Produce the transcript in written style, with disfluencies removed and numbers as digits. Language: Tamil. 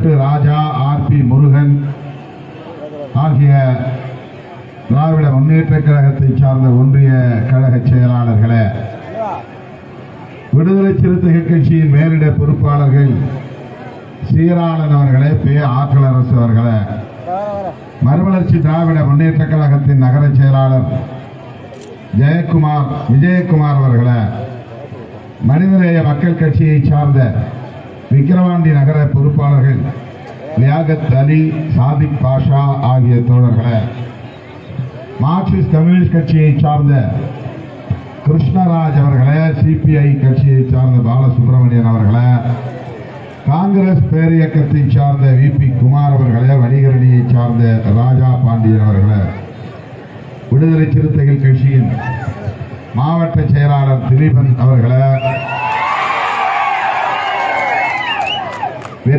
செங்கோட்டு ராஜா, ஆர்.பி. முருகன் ஆகிய திராவிட முன்னேற்ற கழகத்தை சார்ந்த ஒன்றிய கழக செயலாளர்களே, விடுதலை சிறுத்தைகள் கட்சியின் மேலிட பொறுப்பாளர்கள் சீராளன் அவர்களே, பே. ஆற்றல் அரசு அவர்களே, மறுமலர்ச்சி திராவிட முன்னேற்ற கழகத்தின் நகர செயலாளர் விஜயகுமார் அவர்களே, மனிதநேய மக்கள் கட்சியை சார்ந்த விக்கிரவாண்டி நகர பொறுப்பாளர்கள் லியாகத் அலி, சாதிக் பாஷா ஆகிய தோழர்களே, மார்க்சிஸ்ட் கம்யூனிஸ்ட் கட்சியை சார்ந்த கிருஷ்ணராஜ் அவர்களே, சிபிஐ கட்சியை சார்ந்த பாலசுப்ரமணியன் அவர்களே, காங்கிரஸ் பேரியக்கத்தை சார்ந்த வி.பி. குமார் அவர்களே, வணிகரணியை சார்ந்த ராஜா பாண்டியன் அவர்களே, விடுதலை சிறுத்தைகள் கட்சியின் மாவட்ட செயலாளர் திலீபன் அவர்களே,